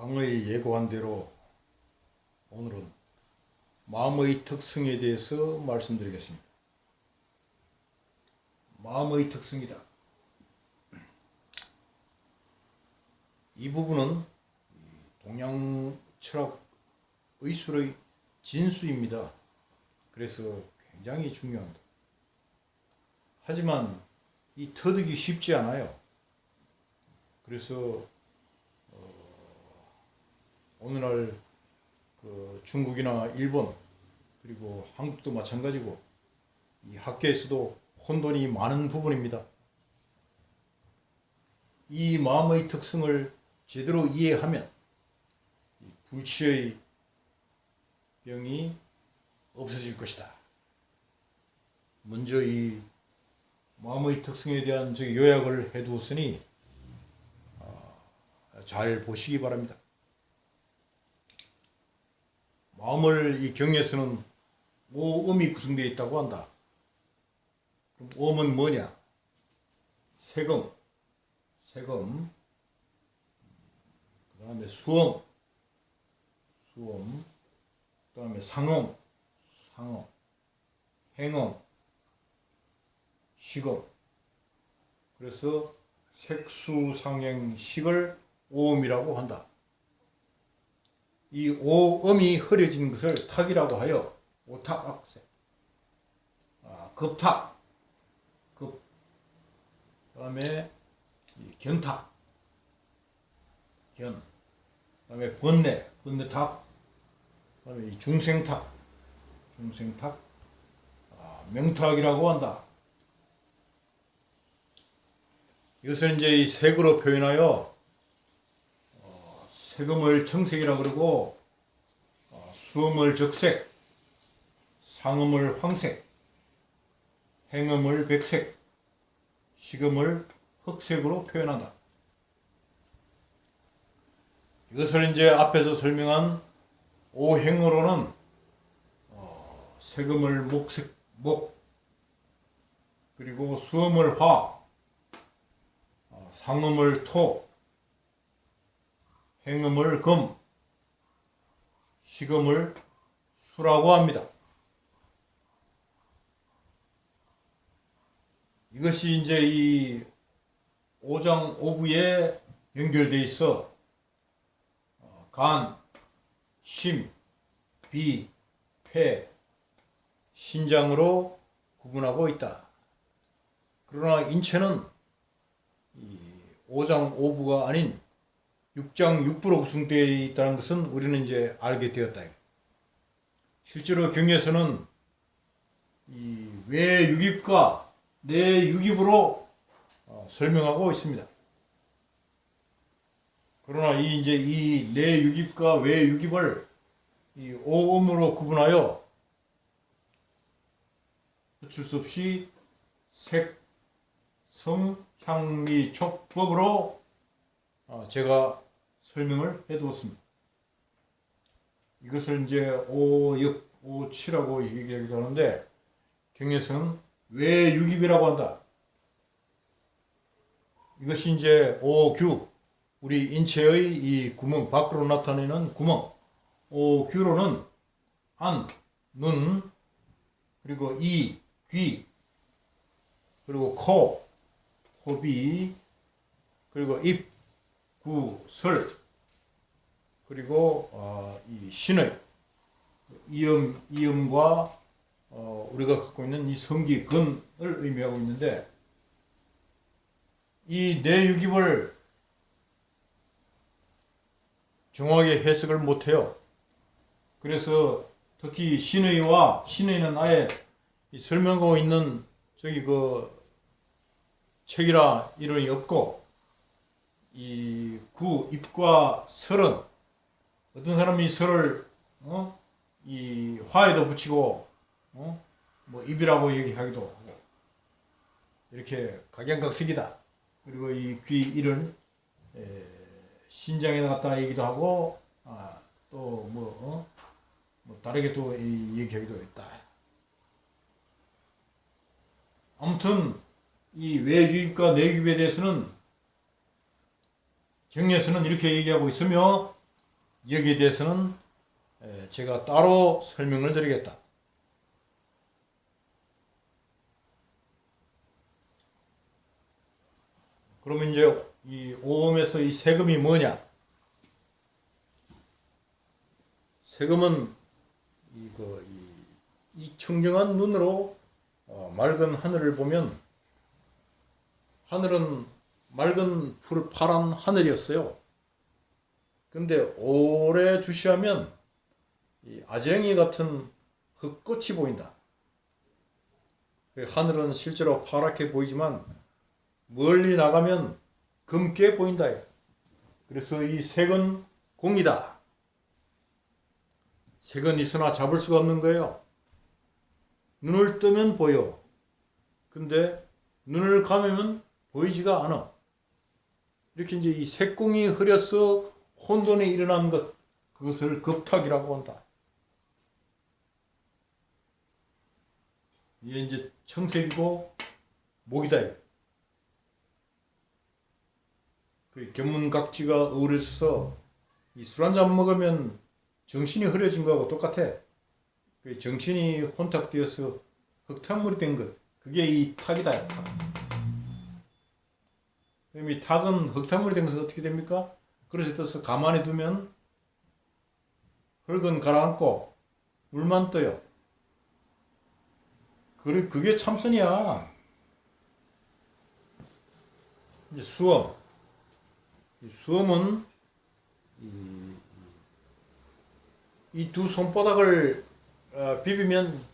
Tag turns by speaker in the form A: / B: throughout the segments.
A: 강의 예고한 대로 오늘은 마음의 특성에 대해서 말씀드리겠습니다. 마음의 특성이다. 이 부분은 동양 철학 의술의 진수입니다. 그래서 굉장히 중요합니다. 하지만 이 터득이 쉽지 않아요. 그래서 오늘날 중국이나 일본 그리고 한국도 마찬가지고 이 학계에서도 혼돈이 많은 부분입니다. 이 마음의 특성을 제대로 이해하면 불치의 병이 없어질 것이다. 먼저 이 마음의 특성에 대한 요약을 해두었으니 잘 보시기 바랍니다. 마음을 이 경에서는 5음이 구성되어 있다고 한다. 그럼 음은 뭐냐? 세금, 그 다음에 수음, 그 다음에 상음, 행음, 식음. 그래서 색수상행식을 오음이라고 한다. 이 오음이 흐려진 것을 탁이라고 하여 오탁악세, 급탁, 그 다음에 견탁, 그 다음에 번뇌탁, 그 다음에 중생탁, 명탁이라고 한다. 이것을 이제 이 색으로 표현하여 세금을 청색이라고 그러고 수음을 적색, 상음을 황색, 행음을 백색, 식음을 흑색으로 표현한다. 이것을 이제 앞에서 설명한 오행으로는 세금을 목, 그리고 수음을 화, 상음을 토, 행음을 금, 식음을 수라고 합니다. 이것이 이제 이 오장오부에 연결되어 있어 간, 심, 비, 폐, 신장으로 구분하고 있다. 그러나 인체는 이 오장오부가 아닌 육장육부로 구성되어 있다는 것은 우리는 이제 알게 되었다. 실제로 경에서는 이 외육입과 내육입으로 설명하고 있습니다. 그러나 이 내육입과 외육입을 이 오음으로 구분하여 어쩔 수 없이 색, 성, 향미, 촉법으로 제가 설명을 해두었습니다. 이것을 이제 오육, 오치라고 얘기하기도 하는데 경에서는 외육입이라고 한다. 이것이 이제 오규, 우리 인체의 이 구멍, 밖으로 나타내는 구멍, 오규로는 안, 눈, 그리고 이, 귀, 그리고 코, 호비, 그리고 입, 구, 설, 그리고 이 신의 이음과 우리가 갖고 있는 이 성기, 근을 의미하고 있는데 이 내육입을 정확하게 해석을 못해요. 그래서 특히 신의는 아예 설명하고 있는 책이라 이론이 없고 이 입과 설은 어떤 사람이 설을 이 화에도 붙이고 뭐 입이라고 얘기하기도 하고 이렇게 각양각색이다. 그리고 이 귀 일은 신장에 갖다 얘기도 하고 또 뭐 다르게 또 얘기하기도 했다. 아무튼 이 외유입과 내유입에 대해서는 경에서는 이렇게 얘기하고 있으며 여기에 대해서는 제가 따로 설명을 드리겠다. 그러면 이제 이 오음에서 이 세금이 뭐냐? 세금은 이 청정한 눈으로 맑은 하늘을 보면, 하늘은 맑은 파란 하늘이었어요. 근데 오래 주시하면 이 아지랭이 같은 흙꽃이 보인다. 하늘은 실제로 파랗게 보이지만 멀리 나가면 검게 보인다. 그래서 이 색은 공이다. 색은 있으나 잡을 수가 없는 거예요. 눈을 뜨면 보여. 근데 눈을 감으면 보이지가 않아. 이렇게 이제 이 색공이 흐려서 혼돈이 일어난 것, 그것을 겁탁이라고 한다. 이게 이제 청색이고 목이다. 그 견문각지가 어우러져서 이 술 한잔 먹으면 정신이 흐려진 거하고 똑같아. 그 정신이 혼탁되어서 흙탕물이 된 것, 그게 이 탁이다. 탁. 그럼 이 탁은 흙탕물이 된 것은 어떻게 됩니까? 그릇에 떠서 가만히 두면 흙은 가라앉고 물만 떠요. 그게 참선이야. 이제 수엄. 수엄은 이 두 손바닥을 비비면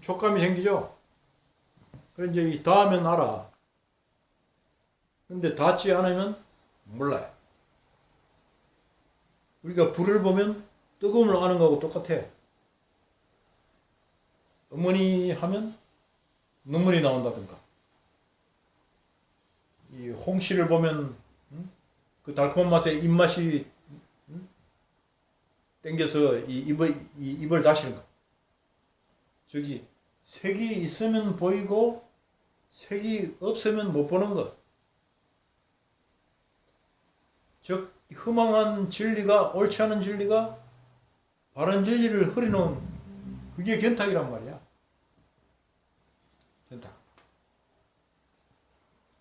A: 촉감이 생기죠. 그래 이제 이 닿으면 알아. 근데 닿지 않으면 몰라요. 우리가 불을 보면 뜨거움을 아는 거하고 똑같아. 어머니 하면 눈물이 나온다든가, 이 홍시를 보면 그 달콤한 맛에 입맛이 땡겨서 이 입을 다시는 거. 저기 색이 있으면 보이고 색이 없으면 못 보는 것. 즉 허망한 진리가, 옳지 않은 진리가 바른 진리를 흐리는, 그게 견탁이란 말이야. 견탁.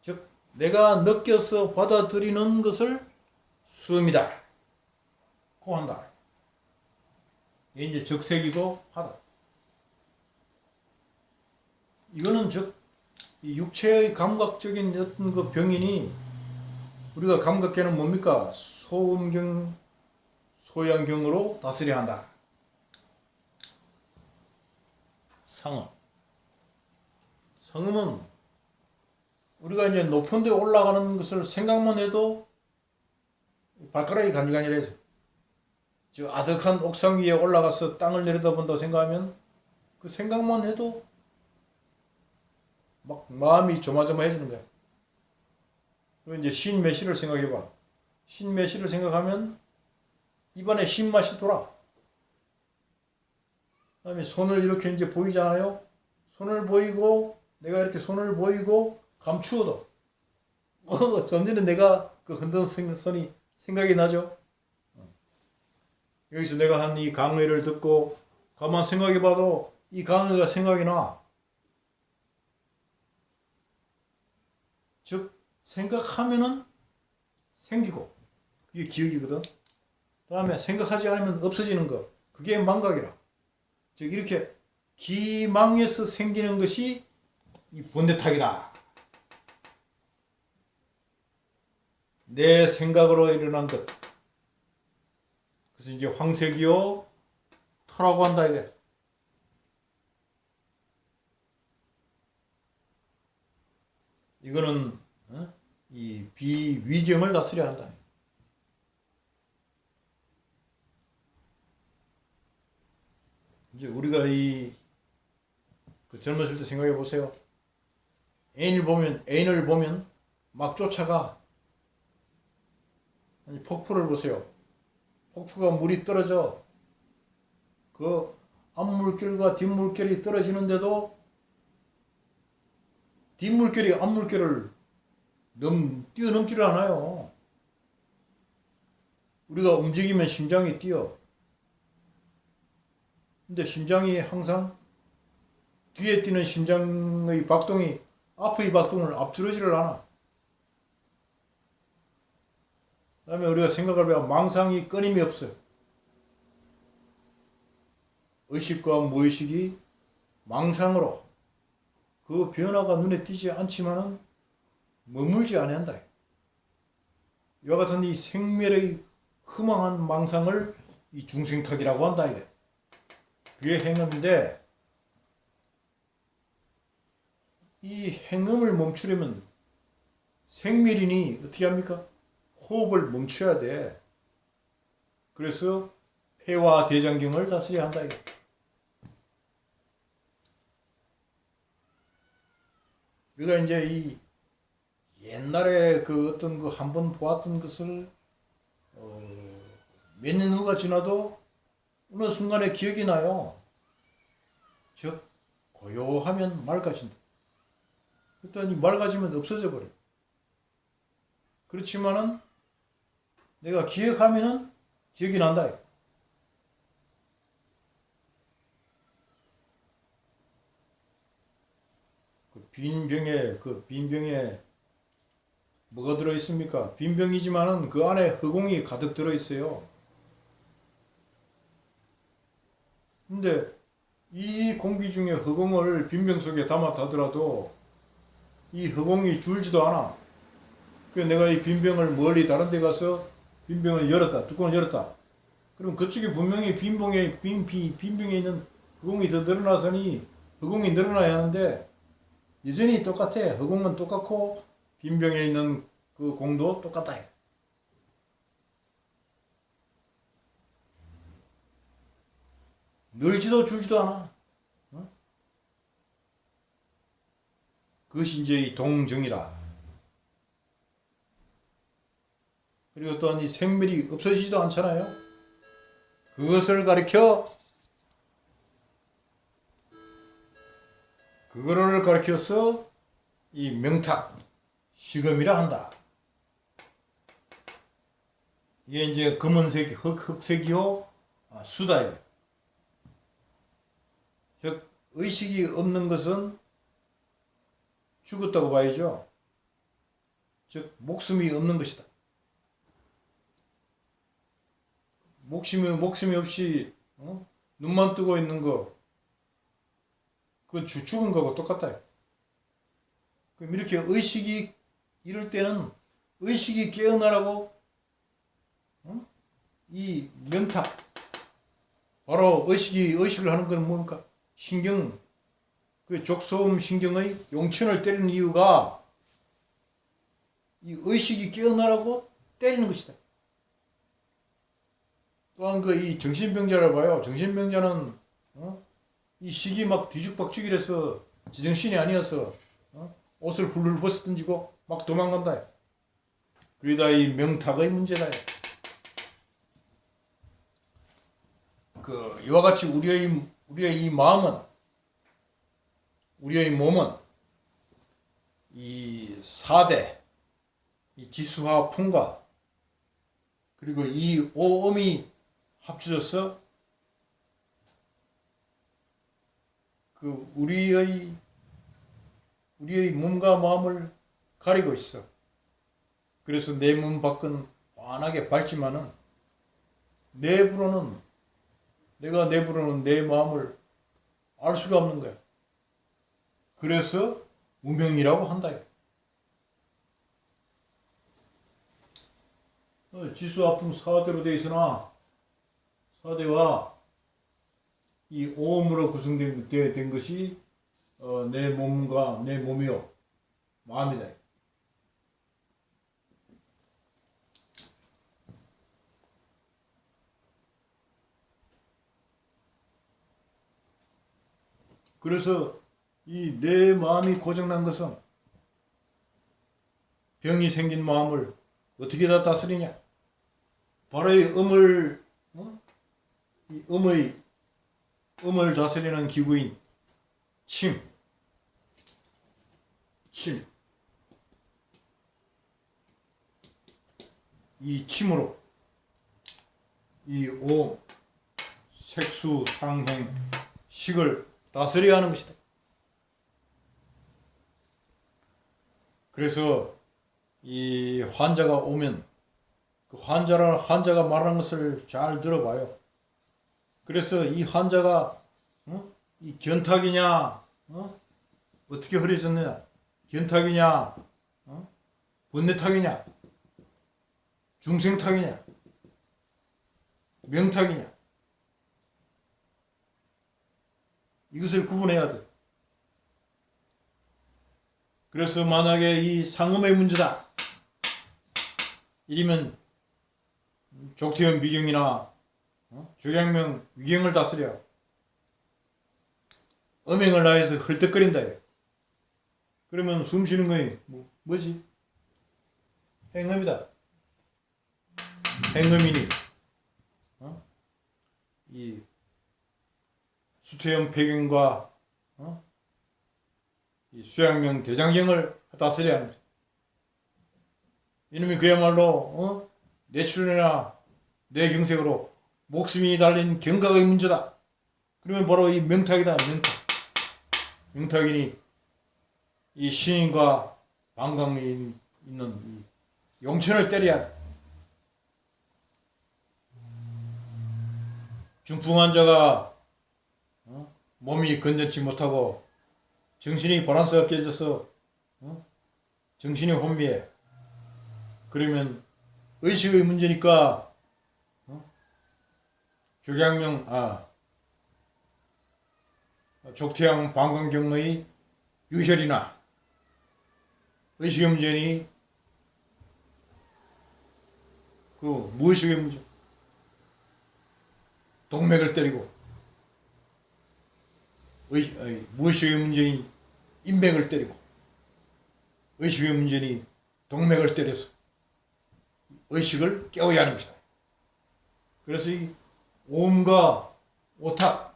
A: 즉 내가 느껴서 받아들이는 것을 수음이다 고 한다. 이게 이제 적색이고 하다. 이거는 즉 이 육체의 감각적인 어떤 그 병인이, 우리가 감각계는 뭡니까? 소음경, 소양경으로 다스려야 한다. 상음. 상음은 우리가 이제 높은 데 올라가는 것을 생각만 해도 발가락이 간질간질해져. 저 아득한 옥상 위에 올라가서 땅을 내려다본다고 생각하면 그 생각만 해도 막 마음이 조마조마해지는 거야. 그리고 이제 신매시를 생각해봐. 신매시를 생각하면 입안에 신맛이 돌아. 그다음에 손을 이렇게 이제 보이잖아요. 손을 보이고, 내가 이렇게 손을 보이고 감추어도 점점 내가 그 흔든 손이 생각이 나죠. 여기서 내가 한 이 강의를 듣고 가만 생각해봐도 이 강의가 생각이 나. 즉 생각하면은 생기고, 그게 기억이거든. 그 다음에 생각하지 않으면 없어지는 거, 그게 망각이라. 즉 이렇게 기망에서 생기는 것이 이 번뇌탁이다. 내 생각으로 일어난 것. 그래서 이제 황색이요 토라고 한다 이게. 이거는 이 비위경을 다스려야 한다. 이제 우리가 그 젊었을 때 생각해 보세요. 애인을 보면 막 쫓아가. 아니 폭포를 보세요. 폭포가 물이 떨어져. 그 앞물결과 뒷물결이 떨어지는데도 뒷물결이 앞물결을 뛰어넘지를 않아요. 우리가 움직이면 심장이 뛰어. 근데 심장이 항상 뒤에 뛰는 심장의 박동이 앞의 박동을 앞지르지를 않아. 그 다음에 우리가 생각을 해보면 망상이 끊임이 없어요. 의식과 무의식이 망상으로 그 변화가 눈에 띄지 않지만은 머물지 않는다. 이와 같은 이 생멸의 허망한 망상을 이 중생탁이라고 한다. 이게. 그게 행음인데 이 행음을 멈추려면 생멸이니 어떻게 합니까? 호흡을 멈춰야 돼. 그래서 폐와 대장경을 다스려야 한다. 이게. 우리가 이제 이 옛날에 그 어떤 그 한 번 보았던 것을 몇 년 후가 지나도 어느 순간에 기억이 나요. 즉 고요하면 맑아진다. 그랬더니 맑아지면 없어져 버려. 그렇지만은 내가 기억하면은 기억이 난다. 빈 병에 뭐가 들어 있습니까? 빈 병이지만은 그 안에 허공이 가득 들어 있어요. 근데 이 공기 중에 허공을 빈병 속에 담아다더라도 이 허공이 줄지도 않아. 그래서 내가 이 빈병을 멀리 다른 데 가서 빈병을 열었다. 뚜껑을 열었다. 그럼 그쪽에 분명히 빈병에 있는 허공이 더 늘어나서니 허공이 늘어나야 하는데 여전히 똑같아. 허공은 똑같고 빈병에 있는 그 공도 똑같다. 늘지도 줄지도 않아. 어? 그것이 이제 이 동정이라. 그리고 또한 이 생멸이 없어지지도 않잖아요. 그것을 그거를 가리켜서 이 명탁, 시금이라 한다. 이게 이제 검은색, 흑색이요, 수다예요. 즉, 의식이 없는 것은 죽었다고 봐야죠. 즉, 목숨이 없는 것이다. 목숨이 없이, 눈만 뜨고 있는 거, 그건 죽은 거하고 똑같다. 그럼 이렇게 의식이, 이럴 때는 의식이 깨어나라고, 이 명탁, 바로 의식을 하는 건 뭡니까? 신경, 그 족소음 신경의 용천을 때리는 이유가 이 의식이 깨어나라고 때리는 것이다. 또한 그 이 정신병자를 봐요. 정신병자는 이 식이 막 뒤죽박죽이라서 제정신이 아니어서 옷을 훌훌 벗어 던지고 막 도망간다. 그러다 이 명탁의 문제다. 그 이와 같이 우리의 이 마음은, 우리의 몸은 이 4대 이 지수와 풍과 그리고 이 오음이 합쳐져서 그 우리의 몸과 마음을 가리고 있어. 그래서 내 몸 밖은 환하게 밝지만은 내가 내부로는 내 마음을 알 수가 없는 거야. 그래서 무명이라고 한다. 지수 아픔 4대로 되어 있으나 4대와 이 오음으로 구성된 것이 내 몸과 내 몸이요 마음이다. 그래서 이 내 마음이 고장난 것은 병이 생긴 마음을 어떻게 다 다스리냐? 바로 이 음을 다스리는 기구인 침. 이 침으로 이 오, 색수, 상행, 식을 다스려야 하는 것이다. 그래서 이 환자가 오면 그 환자가 말하는 것을 잘 들어봐요. 그래서 이 환자가 이 견탁이냐, 어떻게 흐려졌느냐, 견탁이냐, 번뇌탁이냐, 중생탁이냐, 명탁이냐, 이것을 구분해야 돼. 그래서 만약에 이 상음의 문제다 이러면 족태현 미경이나 조양명 위경을 다스려 음행을 나해서 헐떡거린다. 그러면 숨 쉬는 거이 뭐지? 행음이다. 행음이니 이 수태현 폐경과 이 수양명 대장경을 다스려야 하는 거죠. 이놈이 그야말로 내 출현이나 내 경색으로 목숨이 달린 경각의 문제다. 그러면 바로 이 명탁이다. 명탁이니 이 신인과 방광이 있는 용천을 때려야 돼. 중풍 환자가 몸이 건전치 못하고 정신이 밸런스가 깨져서 정신이 혼미해. 그러면 의식의 문제니까 족태양 방광경의 유혈이나 의식의 문제니 그 무의식의 문제, 동맥을 때리고 무의식의 문제인 인맥을 때리고 의식의 문제니 동맥을 때려서 의식을 깨워야 하는 것이다. 그래서 이 오음과 오탁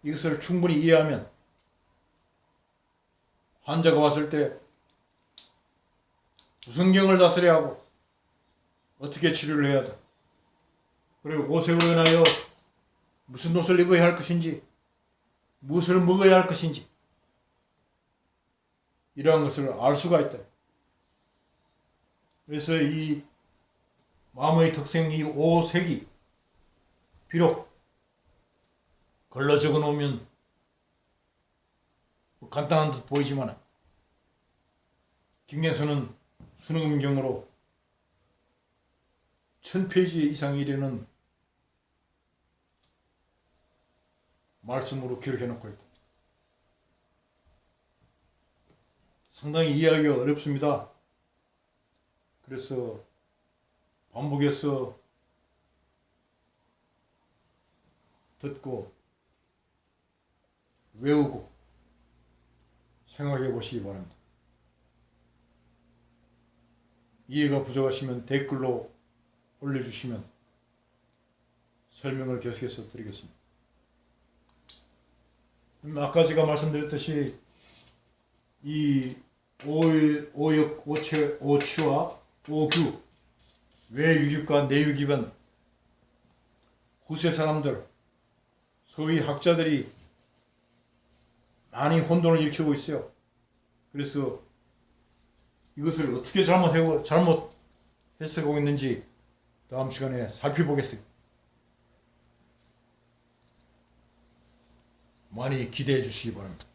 A: 이것을 충분히 이해하면 환자가 왔을 때 무슨 경을 다스려야 하고 어떻게 치료를 해야 돼. 그리고 오색으로 인하여 무슨 옷을 입어야 할 것인지 무엇을 먹어야 할 것인지 이러한 것을 알 수가 있다. 그래서 이 마음의 특성 이 오색이 비록 걸러 적어 놓으면 간단한 듯 보이지만 김경서는 수능음경으로 1000페이지 이상이 되는 말씀으로 기록해 놓고 있다. 상당히 이해하기가 어렵습니다. 그래서 반복해서 듣고 외우고 생각해 보시기 바랍니다. 이해가 부족하시면 댓글로 올려주시면 설명을 계속해서 드리겠습니다. 아까 제가 말씀드렸듯이 이 오역, 오치와 오규, 외유깁과 내유깁은 후세 사람들, 소위 학자들이 많이 혼돈을 일으키고 있어요. 그래서 이것을 어떻게 잘못 해석하고 있는지 다음 시간에 살펴보겠습니다. 많이 기대해 주시기 바랍니다.